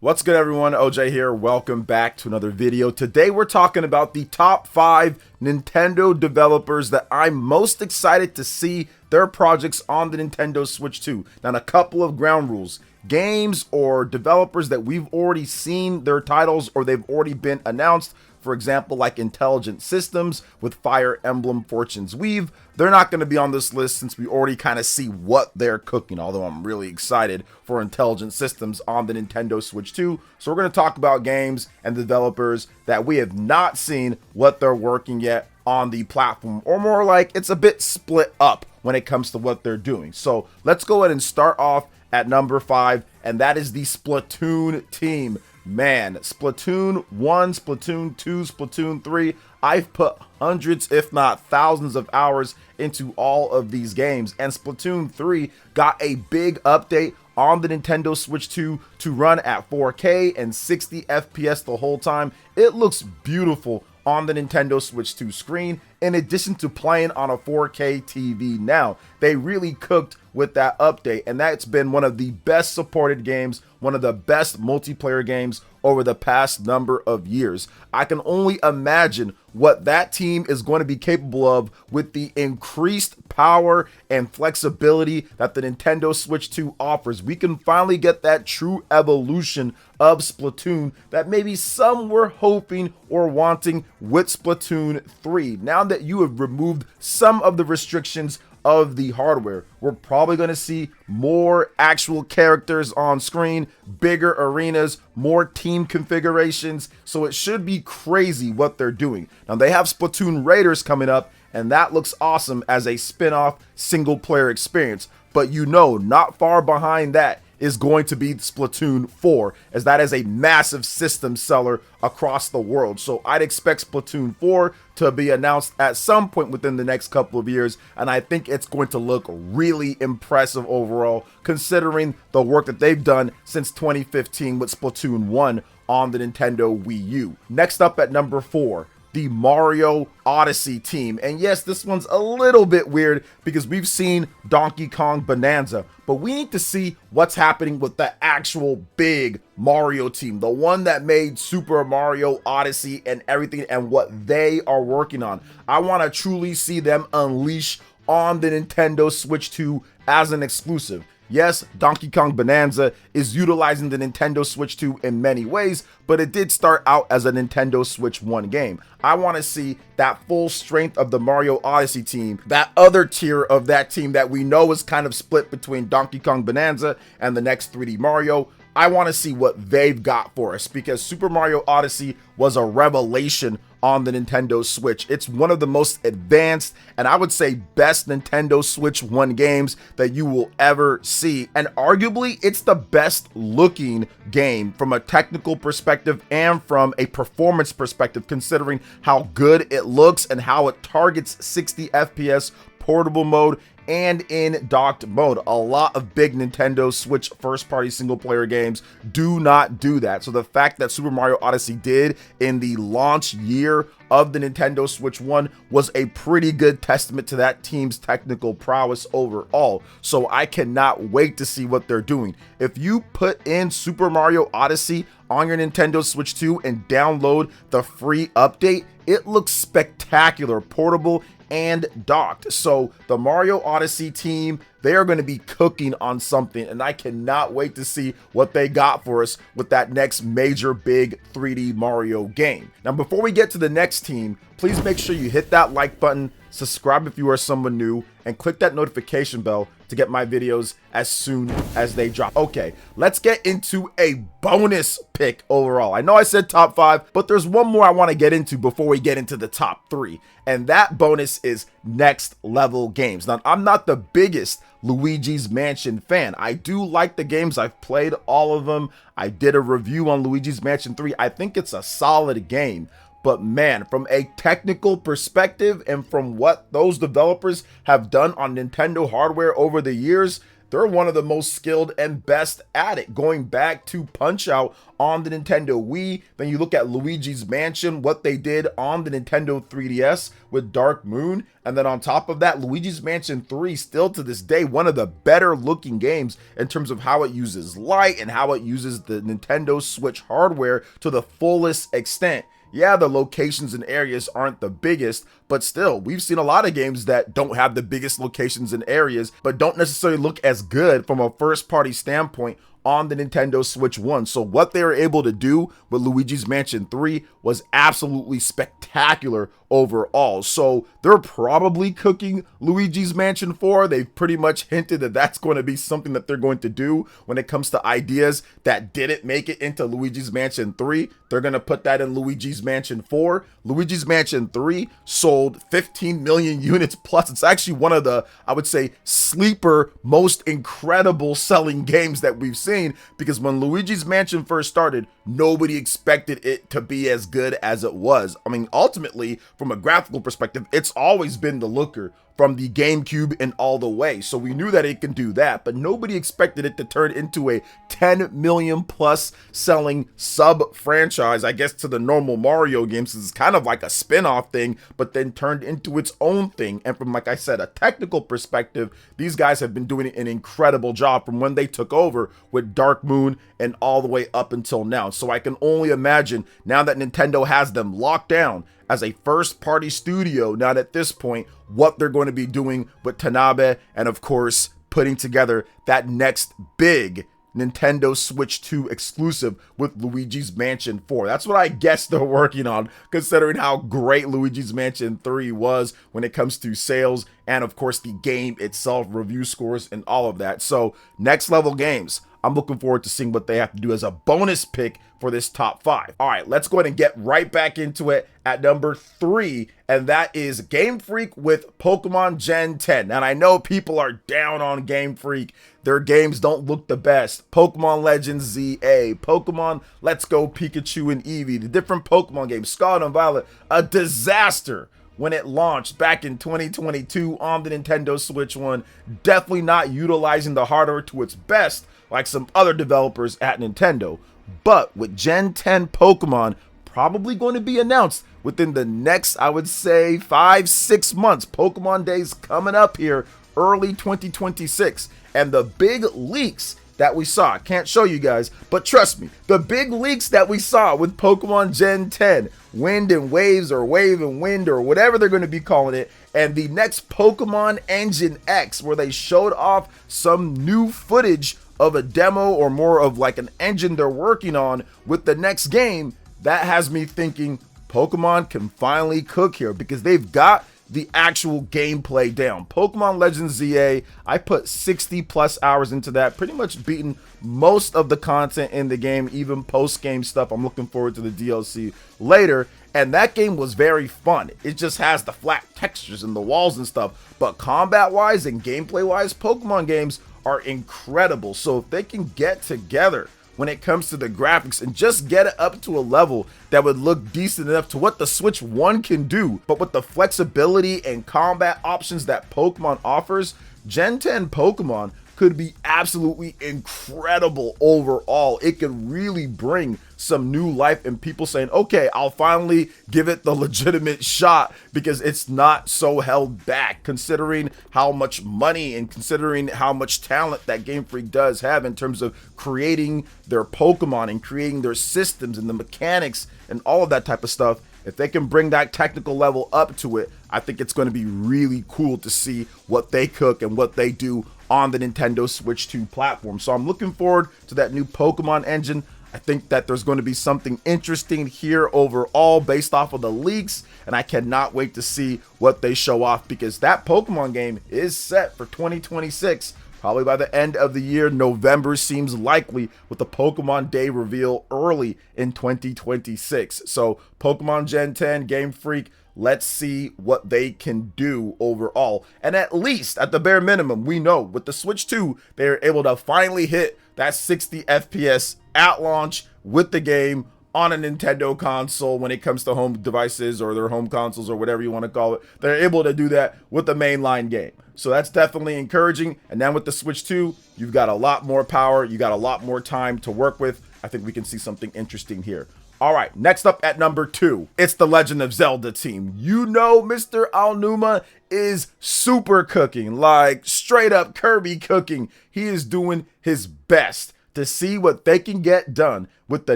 What's good, everyone? OJ here. Welcome back to another video. Today we're talking about the top 5 Nintendo developers that I'm most excited to see their projects on the Nintendo Switch 2. Now, a couple of ground rules. Games or developers that we've already seen their titles or they've already been announced. For example, like Intelligent Systems with Fire Emblem Fortune's Weave. They're not going to be on this list since we already kind of see what they're cooking, although I'm really excited for Intelligent Systems on the Nintendo Switch 2. So we're going to talk about games and developers that we have not seen what they're working yet on the platform, or more like it's a bit split up when it comes to what they're doing. So let's go ahead and start off at number 5, and that is the Splatoon team. Man, Splatoon 1, Splatoon 2, Splatoon 3, I've put hundreds if not thousands of hours into all of these games, and Splatoon 3 got a big update on the Nintendo Switch 2 to run at 4K and 60 FPS the whole time. It looks beautiful on the Nintendo Switch 2 screen, in addition to playing on a 4K TV now. They really cooked with that update, and that's been one of the best supported games, one of the best multiplayer games over the past number of years. I can only imagine what that team is going to be capable of with the increased power and flexibility that the Nintendo Switch 2 offers. We can finally get that true evolution of Splatoon that maybe some were hoping or wanting with Splatoon 3. Now that you have removed some of the restrictions of the hardware, we're probably going to see more actual characters on screen, bigger arenas, more team configurations, so it should be crazy what they're doing. Now they have Splatoon Raiders coming up, and that looks awesome as a spin-off single player experience, but you know, not far behind that is going to be Splatoon 4, as that is a massive system seller across the world. So I'd expect Splatoon 4 to be announced at some point within the next couple of years, and I think it's going to look really impressive overall, considering the work that they've done since 2015 with Splatoon 1 on the Nintendo Wii U. Next up at number 4, the Mario Odyssey team. And yes, this one's a little bit weird because we've seen Donkey Kong Bonanza, but we need to see what's happening with the actual big Mario team, the one that made Super Mario Odyssey and everything, and what they are working on. I want to truly see them unleash on the Nintendo Switch 2 as an exclusive. Yes, Donkey Kong Bonanza is utilizing the Nintendo Switch 2 in many ways, but it did start out as a Nintendo Switch 1 game. I want to see that full strength of the Mario Odyssey team, that other tier of that team that we know is kind of split between Donkey Kong Bonanza and the next 3D Mario. I want to see what they've got for us, because Super Mario Odyssey was a revelation on the Nintendo Switch. It's one of the most advanced and I would say best Nintendo Switch 1 games that you will ever see. And arguably, it's the best looking game from a technical perspective and from a performance perspective, considering how good it looks and how it targets 60 FPS portable mode and in docked mode. A lot of big Nintendo Switch first-party single-player games do not do that. So the fact that Super Mario Odyssey did in the launch year of the Nintendo Switch 1 was a pretty good testament to that team's technical prowess overall. So I cannot wait to see what they're doing. If you put in Super Mario Odyssey on your Nintendo Switch 2 and download the free update, it looks spectacular, portable and docked. So the Mario Odyssey team, they are going to be cooking on something, and I cannot wait to see what they got for us with that next major big 3D Mario game. Now, before we get to the next team, please make sure you hit that like button, subscribe if you are someone new, and click that notification bell to get my videos as soon as they drop. Okay, let's get into a bonus pick overall. I know I said top 5, but there's one more I want to get into before we get into the top 3, and that bonus is Next Level Games. Now, I'm not the biggest Luigi's Mansion fan. I do like the games. I've played all of them. I did a review on Luigi's Mansion 3. I think it's a solid game. But man, from a technical perspective and from what those developers have done on Nintendo hardware over the years, they're one of the most skilled and best at it. Going back to Punch-Out on the Nintendo Wii, then you look at Luigi's Mansion, what they did on the Nintendo 3DS with Dark Moon, and then on top of that, Luigi's Mansion 3, still to this day, one of the better looking games in terms of how it uses light and how it uses the Nintendo Switch hardware to the fullest extent. Yeah, the locations and areas aren't the biggest, but still, we've seen a lot of games that don't have the biggest locations and areas, but don't necessarily look as good from a first-party standpoint on the Nintendo Switch 1. So what they were able to do with Luigi's Mansion 3 was absolutely spectacular overall. So they're probably cooking Luigi's Mansion 4. They've pretty much hinted that that's going to be something that they're going to do when it comes to ideas that didn't make it into Luigi's Mansion 3. They're going to put that in Luigi's Mansion 4. Luigi's Mansion 3 sold 15 million units plus. It's actually one of the, I would say, sleeper, most incredible selling games that we've seen, because when Luigi's Mansion first started, nobody expected it to be as good as it was. I mean, ultimately, from a graphical perspective, it's always been the looker from the GameCube and all the way. So we knew that it could do that, but nobody expected it to turn into a 10 million plus selling sub franchise, I guess, to the normal Mario games. It's kind of like a spin-off thing, but then turned into its own thing. And from, like I said, a technical perspective, these guys have been doing an incredible job from when they took over with Dark Moon and all the way up until now. So I can only imagine, now that Nintendo has them locked down as a first-party studio, now at this point, what they're going to be doing with Tanabe, and of course, putting together that next big Nintendo Switch 2 exclusive with Luigi's Mansion 4. That's what I guess they're working on, considering how great Luigi's Mansion 3 was when it comes to sales, and of course, the game itself, review scores, and all of that. So, next level games. I'm looking forward to seeing what they have to do as a bonus pick for this top 5. All right, let's go ahead and get right back into it at number 3, and that is Game Freak with Pokemon Gen 10. And I know people are down on Game Freak. Their games don't look the best. Pokemon Legends ZA, Pokemon Let's Go Pikachu and Eevee, the different Pokemon games, Scarlet and Violet, a disaster when it launched back in 2022 on the Nintendo Switch 1. Definitely not utilizing the hardware to its best like some other developers at Nintendo. But with Gen 10 Pokemon probably going to be announced within the next, I would say, 5-6 months. Pokemon Days coming up here early 2026. And the big leaks that we saw, I can't show you guys, but trust me, the big leaks that we saw with Pokemon Gen 10, Wind and Waves, or Wave and Wind, or whatever they're going to be calling it, and the next Pokemon Engine X, where they showed off some new footage of a demo, or more of like an engine they're working on with the next game, that has me thinking Pokemon can finally cook here, because they've got the actual gameplay down. Pokemon Legends ZA, I put 60 plus hours into that, pretty much beaten most of the content in the game, even post-game stuff. I'm looking forward to the DLC later, and that game was very fun. It just has the flat textures and the walls and stuff, but combat-wise and gameplay-wise, Pokemon games are incredible. So if they can get together when it comes to the graphics and just get it up to a level that would look decent enough to what the Switch 1 can do, but with the flexibility and combat options that Pokemon offers, Gen 10 Pokemon could be absolutely incredible overall. It could really bring some new life and people saying, okay, I'll finally give it the legitimate shot, because it's not so held back, considering how much money and considering how much talent that Game Freak does have in terms of creating their Pokemon and creating their systems and the mechanics and all of that type of stuff. If they can bring that technical level up to it, I think it's going to be really cool to see what they cook and what they do on the Nintendo Switch 2 platform. So I'm looking forward to that new Pokemon engine. I think that there's going to be something interesting here overall based off of the leaks, and I cannot wait to see what they show off, because that Pokemon game is set for 2026. Probably by the end of the year. November seems likely, with the Pokemon Day reveal early in 2026. So Pokemon Gen 10, Game Freak, let's see what they can do overall. And at least, at the bare minimum, we know with the Switch 2, they're able to finally hit that 60 FPS at launch with the game on a Nintendo console when it comes to home devices or their home consoles or whatever you want to call it. They're able to do that with the mainline game. So that's definitely encouraging. And then with the Switch 2, you've got a lot more power. You got a lot more time to work with. I think we can see something interesting here. All right, next up at number 2, it's the Legend of Zelda Team. You know Mr. Aonuma is super cooking, like straight up Kirby cooking. He is doing his best to see what they can get done with the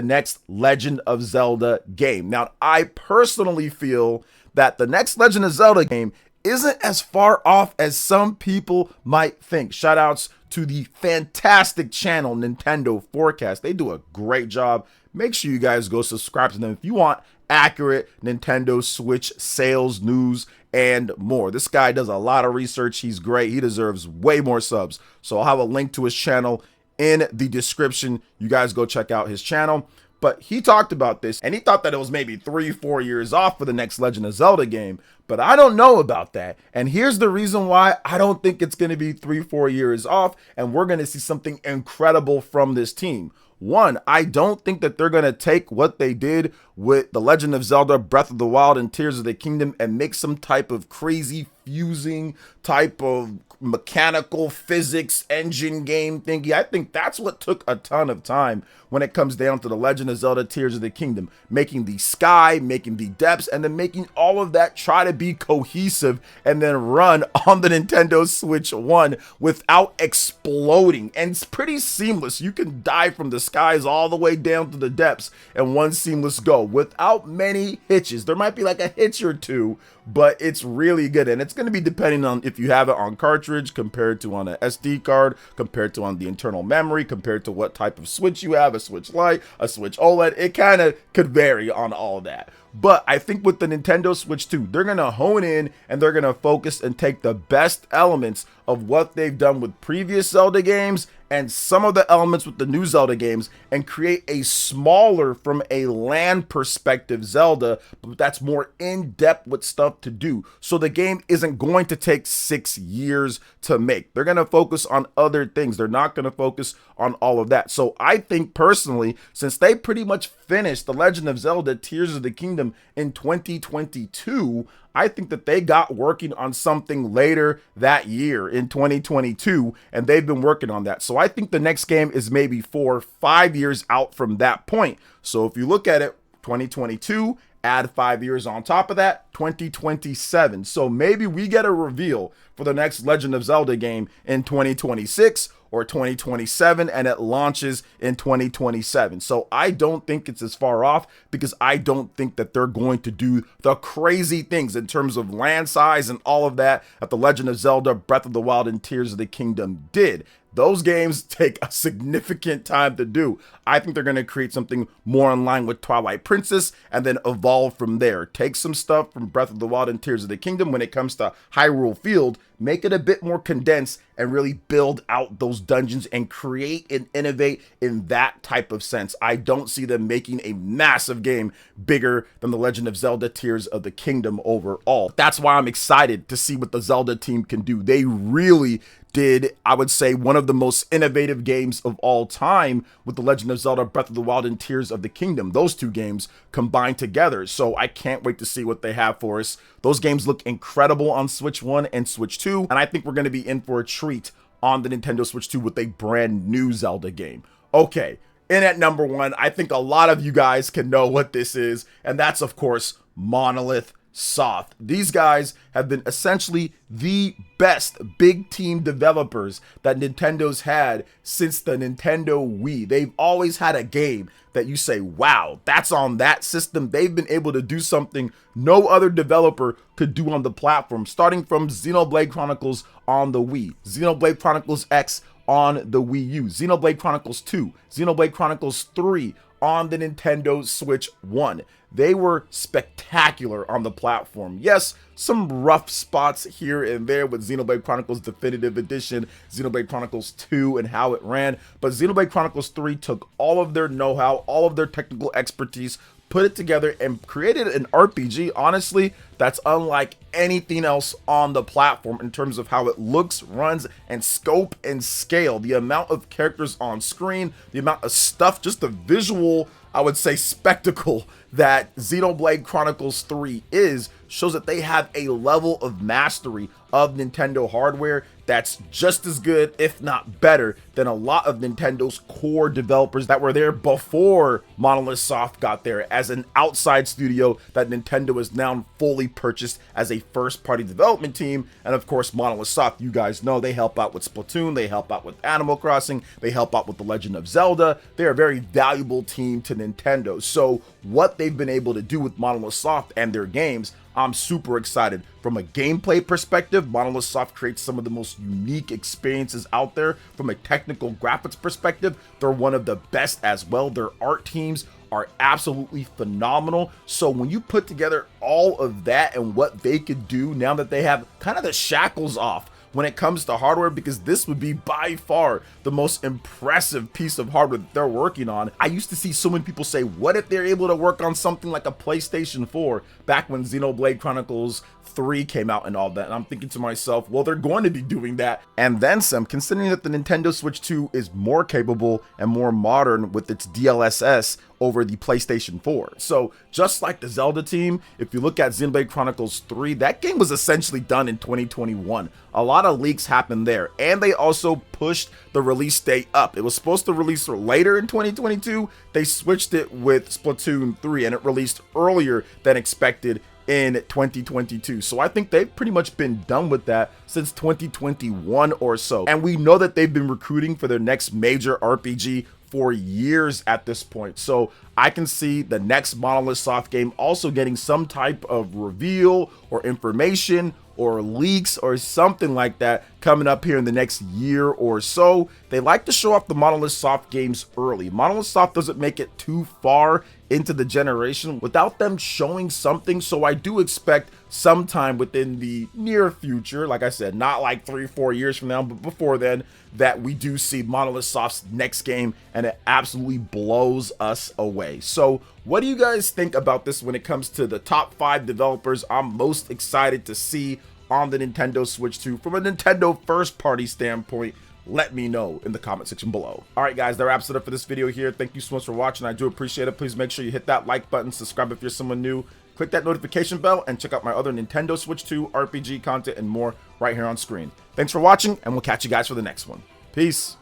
next Legend of Zelda game. Now, I personally feel that the next Legend of Zelda game isn't as far off as some people might think. Shout outs to the fantastic channel Nintendo Forecast. They do a great job. Make sure you guys go subscribe to them if you want accurate Nintendo Switch sales news and more. This guy does a lot of research. He's great. He deserves way more subs. So I'll have a link to his channel in the description. You guys go check out his channel. But he talked about this, and he thought that it was maybe 3-4 years off for the next Legend of Zelda game. But I don't know about that. And here's the reason why I don't think it's going to be 3-4 years off, and we're going to see something incredible from this team. One, I don't think that they're going to take what they did with The Legend of Zelda Breath of the Wild and Tears of the Kingdom and make some type of crazy fusing type of mechanical physics engine game thingy. I think that's what took a ton of time when it comes down to The Legend of Zelda Tears of the Kingdom. Making the sky, making the depths, and then making all of that try to be cohesive and then run on the Nintendo Switch 1 without exploding. And it's pretty seamless. You can dive from the skies all the way down to the depths in one seamless go without many hitches. There might be like a hitch or two, but it's really good. And it's going to be depending on if you have it on cartridge compared to on an SD card, compared to on the internal memory, compared to what type of Switch you have, a Switch Lite, a Switch OLED. It kind of could vary on all of that. But I think with the Nintendo Switch 2, they're going to hone in and they're going to focus and take the best elements of what they've done with previous Zelda games and some of the elements with the new Zelda games and create a smaller from a land perspective Zelda, but that's more in-depth with stuff to do. So the game isn't going to take 6 years to make. They're going to focus on other things. They're not going to focus on all of that. So I think personally, since they pretty much finished The Legend of Zelda Tears of the Kingdom in 2022, I think that they got working on something later that year in 2022, and they've been working on that. So I think the next game is maybe 4 or 5 years out from that point. So if you look at it, 2022, add 5 years on top of that, 2027. So maybe we get a reveal for the next Legend of Zelda game in 2026 or 2027, and it launches in 2027. So I don't think it's as far off because I don't think that they're going to do the crazy things in terms of land size and all of that The Legend of Zelda Breath of the Wild and Tears of the Kingdom did. Those games take a significant time to do. I think they're going to create something more in line with Twilight Princess and then evolve from there. Take some stuff from Breath of the Wild and Tears of the Kingdom when it comes to Hyrule Field, make it a bit more condensed and really build out those dungeons and create and innovate in that type of sense. I don't see them making a massive game bigger than The Legend of Zelda Tears of the Kingdom overall. That's why I'm excited to see what the Zelda team can do. They really did, I would say, one of the most innovative games of all time with The Legend of Zelda Breath of the Wild and Tears of the Kingdom. Those two games combined together. So I can't wait to see what they have for us. Those games look incredible on Switch 1 and Switch 2. And I think we're going to be in for a treat on the Nintendo Switch 2 with a brand new Zelda game. Okay, in at number 1, I think a lot of you guys can know what this is. And that's, of course, Monolith Soft. These guys have been essentially the best big team developers that Nintendo's had since the Nintendo Wii. They've always had a game that you say, wow, that's on that system. They've been able to do something no other developer could do on the platform, starting from Xenoblade Chronicles on the Wii, Xenoblade Chronicles X on the Wii U, Xenoblade Chronicles 2, Xenoblade Chronicles 3 on the Nintendo Switch 1. They were spectacular on the platform. Yes, some rough spots here and there with Xenoblade Chronicles Definitive Edition, Xenoblade Chronicles 2 and how it ran, but Xenoblade Chronicles 3 took all of their know-how, all of their technical expertise, put it together and created an RPG, honestly, that's unlike anything else on the platform in terms of how it looks, runs, and scope and scale. The amount of characters on screen, the amount of stuff, just the visual I would say, spectacle that Xenoblade Chronicles 3 is, shows that they have a level of mastery of Nintendo hardware that's just as good, if not better, than a lot of Nintendo's core developers that were there before Monolith Soft got there as an outside studio that Nintendo has now fully purchased as a first-party development team. And of course, Monolith Soft, you guys know, they help out with Splatoon, they help out with Animal Crossing, they help out with The Legend of Zelda. They're a very valuable team to Nintendo. So what they've been able to do with Monolith Soft and their games, I'm super excited. From a gameplay perspective, Monolith Soft creates some of the most unique experiences out there. From a technical graphics perspective, they're one of the best as well. Their art teams are absolutely phenomenal. So when you put together all of that and what they could do now that they have kind of the shackles off when it comes to hardware, because this would be by far the most impressive piece of hardware that they're working on. I used to see so many people say, what if they're able to work on something like a PlayStation 4 back when Xenoblade Chronicles 3 came out and all that? And I'm thinking to myself, well, they're going to be doing that and then some, considering that the Nintendo Switch 2 is more capable and more modern with its DLSS over the PlayStation 4. So just like the Zelda team, if you look at Xenoblade Chronicles 3, that game was essentially done in 2021. A lot of leaks happened there, and they also pushed the release date up. It was supposed to release later in 2022. They switched it with Splatoon 3, and it released earlier than expected in 2022. So I think they've pretty much been done with that since 2021 or so. And we know that they've been recruiting for their next major RPG for years at this point. So I can see the next Monolith Soft game also getting some type of reveal or information or leaks or something like that coming up here in the next year or so. They like to show off the Monolith Soft games early. Monolith Soft doesn't make it too far into the generation without them showing something. So I do expect sometime within the near future, like I said, not like 3-4 years from now, but before then, that we do see Monolith Soft's next game and it absolutely blows us away. So what do you guys think about this when it comes to the top 5 developers I'm most excited to see on the Nintendo Switch 2 from a Nintendo first party standpoint? Let me know in the comment section below. All right, guys, that wraps it up for this video here. Thank you so much for watching. I do appreciate it. Please make sure you hit that like button, subscribe if you're someone new, click that notification bell, and check out my other Nintendo Switch 2 RPG content and more right here on screen. Thanks for watching, and we'll catch you guys for the next one. Peace.